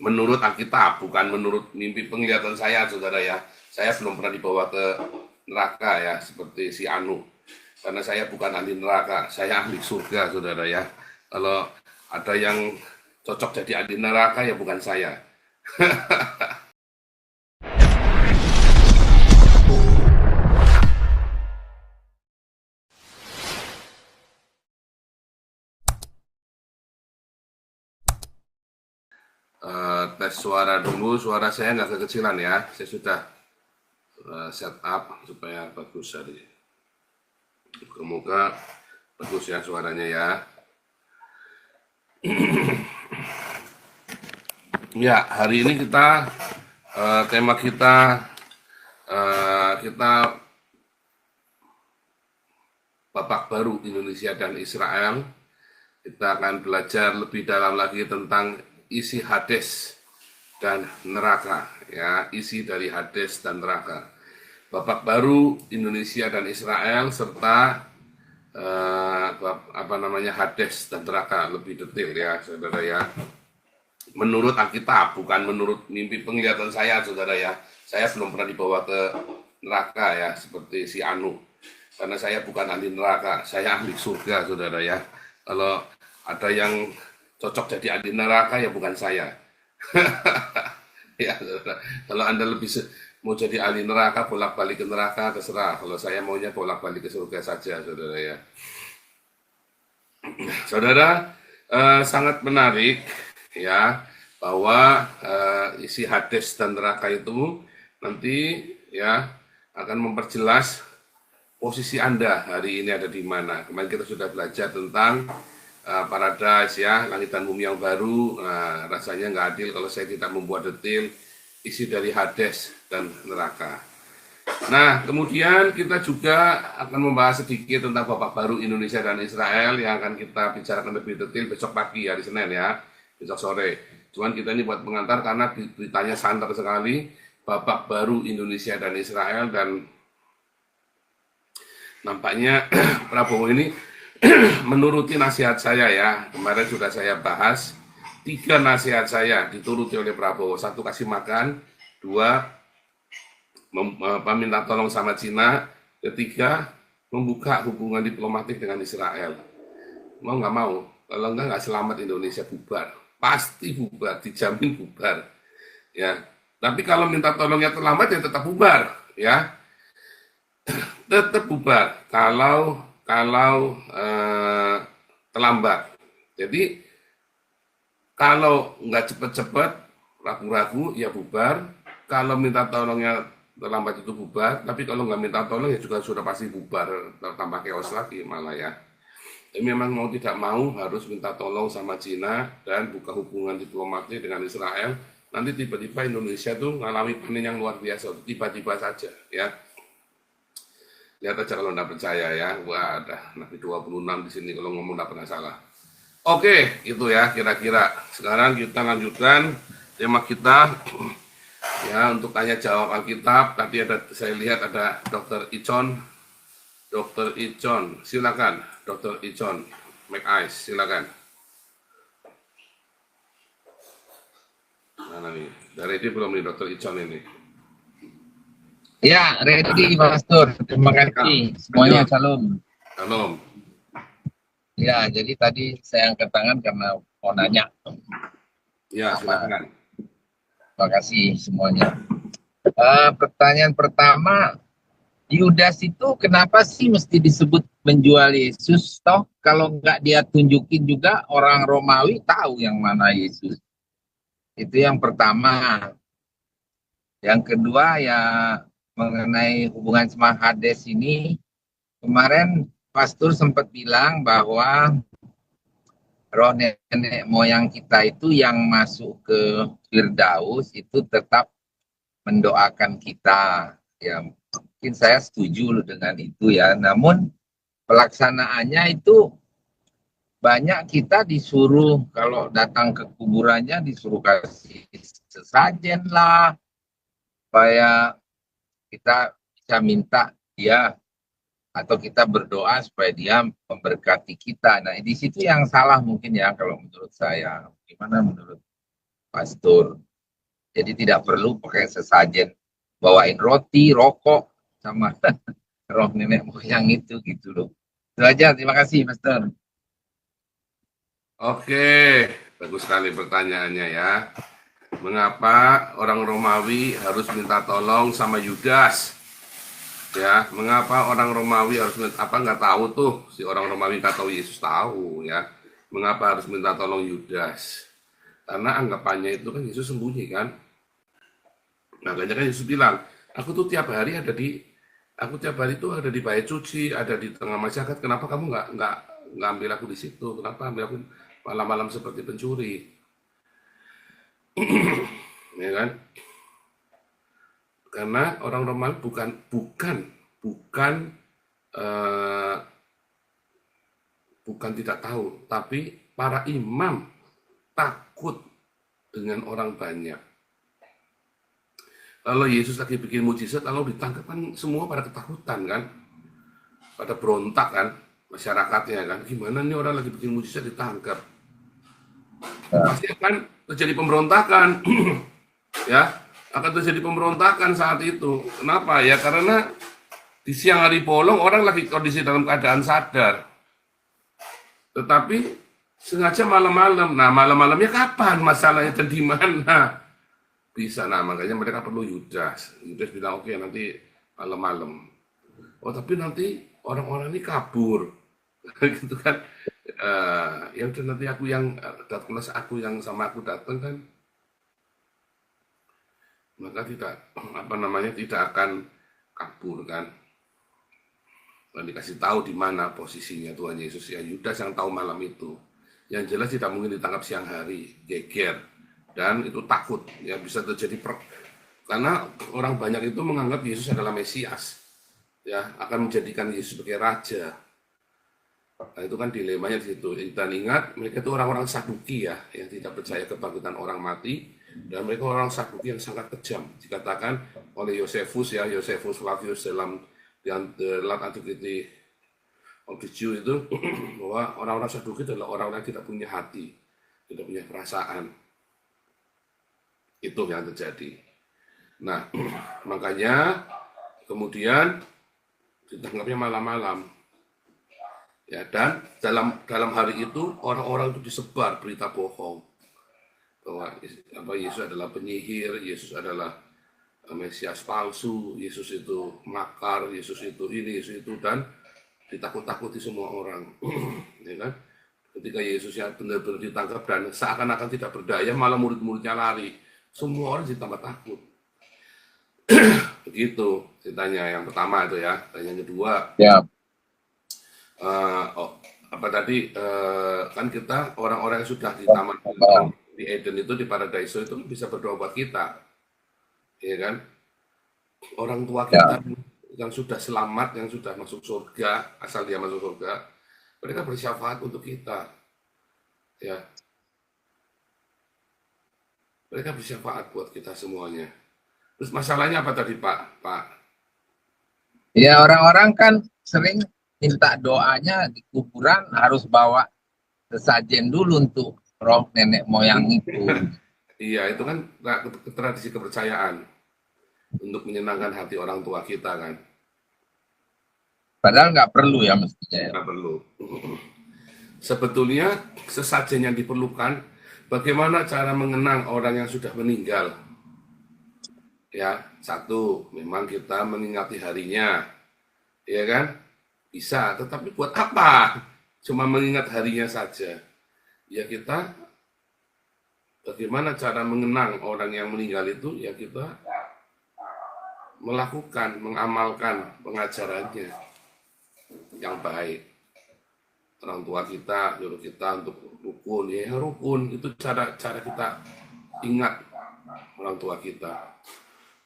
menurut Alkitab, bukan menurut mimpi penglihatan saya, saudara ya. Saya belum pernah dibawa ke neraka ya, seperti si Anu. Karena saya bukan ahli neraka, saya ahli surga, saudara ya. Kalau ada yang cocok jadi ahli neraka ya bukan saya. Tes suara dulu, suara saya nggak kekecilan ya. Saya sudah setup supaya bagus tadi. Semoga bagus ya suaranya ya. Ya, hari ini tema kita babak baru Indonesia dan Israel. Kita akan belajar lebih dalam lagi tentang isi Hades dan neraka, ya, isi dari Hades dan neraka. Babak baru Indonesia dan Israel serta Hades dan neraka lebih detail ya, saudara ya. Menurut Alkitab, bukan menurut mimpi penglihatan saya, saudara ya. Saya belum pernah dibawa ke neraka ya, seperti si Anu. Karena saya bukan ahli neraka, saya ahli surga, saudara ya. Kalau ada yang cocok jadi ahli neraka ya bukan saya. Ya, saudara. Kalau Anda mau jadi ahli neraka, bolak-balik ke neraka, terserah. Kalau saya maunya bolak-balik ke surga saja, saudara ya. Saudara, sangat menarik ya bahwa isi Hades dan neraka itu nanti ya akan memperjelas posisi Anda hari ini ada di mana. Kemarin kita sudah belajar tentang paradise ya, langit dan bumi yang baru. Nah, rasanya nggak adil kalau saya tidak membuat detail isi dari Hades dan neraka. Nah, kemudian kita juga akan membahas sedikit tentang babak baru Indonesia dan Israel yang akan kita bicarakan lebih detail besok pagi hari Senin ya, besok sore. Cuman kita ini buat pengantar karena beritanya santer sekali, babak baru Indonesia dan Israel, dan nampaknya Prabowo ini menuruti nasihat saya ya. Kemarin sudah saya bahas 3 nasihat saya dituruti oleh Prabowo. 1, kasih makan. 2, minta tolong sama Cina. 3, membuka hubungan diplomatik dengan Israel. Mau nggak mau, kalau nggak selamat Indonesia bubar. Pasti bubar, dijamin bubar. Ya, tapi kalau minta tolongnya terlambat ya tetap bubar, ya. Tetap bubar kalau terlambat. Jadi kalau nggak cepet-cepet, ragu-ragu ya bubar. Kalau minta tolongnya terlambat itu bubar, tapi kalau nggak minta tolong ya juga sudah pasti bubar, tambah chaos lagi malah ya. Tapi memang mau tidak mau harus minta tolong sama Cina dan buka hubungan diplomatik dengan Israel. Nanti tiba-tiba Indonesia tuh ngalami panen yang luar biasa, tiba-tiba saja ya. Lihat aja kalau nggak percaya ya. Wah, ada Nabi 26 di sini kalau ngomong nggak pernah salah. Oke, itu ya kira-kira. Sekarang kita lanjutkan tema kita ya, untuk tanya jawab Alkitab. Tadi saya lihat ada Dr. Icon. Dr. Icon, silakan. Dr. Icon, make eyes, silakan. Mana nih? Dari ini belum nih Dr. Icon ini. Ya, ready Pastor. Terima kasih. Semuanya salam. Salam. Ya, jadi tadi saya angkat tangan karena mau nanya. Ya, silakan. Terima kasih semuanya. Pertanyaan pertama, Yudas itu kenapa sih mesti disebut menjual Yesus? Toh kalau nggak dia tunjukin juga orang Romawi tahu yang mana Yesus. Itu yang pertama. Yang kedua ya mengenai hubungan sama Hades ini, kemarin Pastor sempat bilang bahwa roh nenek moyang kita itu yang masuk ke Firdaus itu tetap mendoakan kita. Ya, mungkin saya setuju dengan itu ya. Namun pelaksanaannya itu banyak kita disuruh kalau datang ke kuburannya disuruh kasih sesajen lah, supaya kita bisa minta dia atau kita berdoa supaya dia memberkati kita. Nah, di situ yang salah mungkin ya kalau menurut saya. Gimana menurut pastor. Jadi tidak perlu pakai sesajen, bawain roti, rokok, sama roh nenek moyang itu gitu loh. Itu aja, terima kasih Pastor. Oke, bagus sekali pertanyaannya ya. Mengapa orang Romawi harus minta tolong sama Yudas? Ya, mengapa orang Romawi harus apa nggak tahu tuh si orang Romawi nggak tahu Yesus tahu ya. Mengapa harus minta tolong Yudas? Karena anggapannya itu kan Yesus sembunyi kan. Makanya kan Yesus bilang, aku tiap hari itu ada di bait suci, ada di tengah masyarakat. Kenapa kamu nggak ambil aku di situ? Kenapa ambil aku malam-malam seperti pencuri? Ya kan? Karena orang Romawi bukan eh, bukan tidak tahu, tapi para imam takut dengan orang banyak. Kalau Yesus lagi bikin mujizat, lalu ditangkap kan semua pada ketakutan kan, pada berontak kan, masyarakatnya kan, gimana nih orang lagi bikin mujizat ditangkap? Pasti akan terjadi pemberontakan, ya, akan terjadi pemberontakan saat itu. Kenapa? Ya karena di siang hari bolong orang lagi kondisi dalam keadaan sadar, tetapi sengaja malam-malam. Nah malam-malamnya kapan masalahnya dan di mana? Bisa, nah makanya mereka perlu Yudas. Yudas bilang oke nanti malam-malam. Oh tapi nanti orang-orang ini kabur, gitu kan? Ya udah nanti aku yang datang, aku yang sama aku datang kan, maka tidak tidak akan kabur kan. Dan dikasih tahu di mana posisinya Tuhan Yesus. Ya Yudas yang tahu malam itu. Yang jelas tidak mungkin ditangkap siang hari, geger. Dan itu takut, ya bisa terjadi karena orang banyak itu menganggap Yesus adalah Mesias, ya akan menjadikan Yesus sebagai raja. Nah, itu kan dilemanya di situ. Dan ingat, mereka itu orang-orang Saduki ya, yang tidak percaya kebangkitan orang mati, dan mereka orang Saduki yang sangat kejam. Dikatakan oleh Yosefus Flavius dalam The Last Antiquity of the Jew itu bahwa orang-orang Saduki adalah orang-orang yang tidak punya hati, tidak punya perasaan. Itu yang terjadi. Nah, makanya kemudian ditangkapnya malam-malam. Ya, dan dalam hari itu orang-orang itu disebar berita bohong bahwa Yesus adalah penyihir, Yesus adalah Mesias palsu, Yesus itu makar, Yesus itu ini, Yesus itu, dan ditakut-takuti semua orang. Ya kan? Ketika Yesus yang benar-benar ditangkap dan seakan-akan tidak berdaya, malah murid-muridnya lari. Semua orang ditambah takut. Begitu ceritanya yang pertama itu ya. Dan yang kedua, Ya, kan kita orang-orang yang sudah di taman di Eden itu, di Paradiso itu bisa berdoa buat kita, ya kan? Orang tua kita yang sudah selamat, yang sudah masuk surga, asal dia masuk surga, mereka bersyafaat untuk kita, ya. Mereka bersyafaat buat kita semuanya. Terus masalahnya apa tadi Pak? ya orang-orang kan sering minta doanya di kuburan harus bawa sesajen dulu untuk roh nenek moyang itu. Iya, itu kan tradisi kepercayaan untuk menyenangkan hati orang tua kita kan. Padahal nggak perlu ya mestinya. Ya. Nggak perlu. Sebetulnya sesajen yang diperlukan, bagaimana cara mengenang orang yang sudah meninggal? Ya, satu, memang kita mengingati harinya, ya kan? Bisa, tetapi buat apa? Cuma mengingat harinya saja. Ya kita, bagaimana cara mengenang orang yang meninggal itu? Ya kita melakukan, mengamalkan pengajarannya yang baik. Orang tua kita nyuruh kita untuk rukun, ya rukun itu cara kita ingat orang tua kita,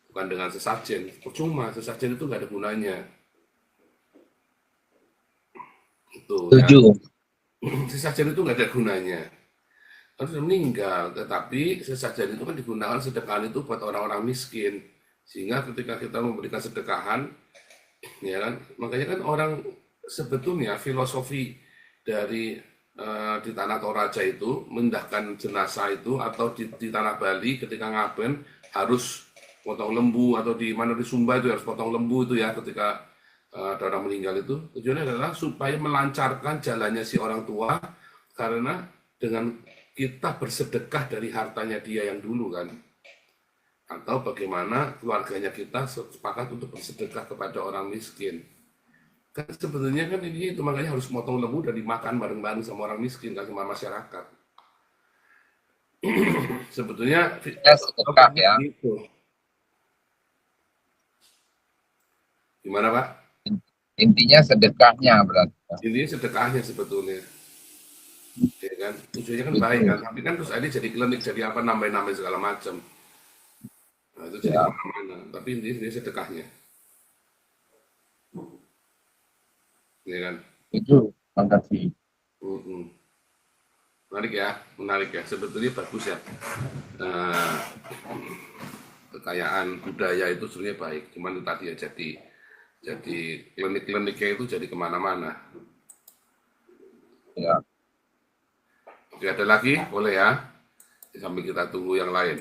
bukan dengan sesajen. Percuma, sesajen itu nggak ada gunanya. Itu Setuju. ya. Sesajen itu nggak ada gunanya. Harus meninggal, tetapi sesajen itu kan digunakan sedekahan itu buat orang-orang miskin, sehingga ketika kita memberikan sedekahan, ya kan, makanya kan orang sebetulnya filosofi dari di tanah Toraja itu, memindahkan jenazah itu, atau di tanah Bali ketika ngaben harus potong lembu, atau di mana di Sumba itu harus potong lembu itu ya ketika ada orang meninggal itu. Tujuannya adalah supaya melancarkan jalannya si orang tua, karena dengan kita bersedekah dari hartanya dia yang dulu kan, atau bagaimana keluarganya kita sepakat untuk bersedekah kepada orang miskin. Kan sebetulnya kan ini itu makanya harus motong lembu dan dimakan bareng-bareng sama orang miskin kan, sama masyarakat. Sebetulnya Ya, sedekah ya. gitu. Gimana Pak? Intinya sedekahnya berarti. Ini sedekahnya sebetulnya. Ya kan? Tujuannya kan baik Itu kan, tapi kan terus ada jadi klinik, jadi apa, nambahin-nambahin segala macam. Nah, itu jadi ya, kemana-mana. Tapi ini sedekahnya. Ya kan? itu makasih. Mm-mm. Menarik ya, menarik ya. Sebetulnya bagus ya. Nah, kekayaan budaya itu sebenarnya baik. Cuman itu tadi ya jadi klinik-kliniknya itu jadi kemana-mana. Ya. Oke, ada lagi? Boleh ya? Sambil kita tunggu yang lain.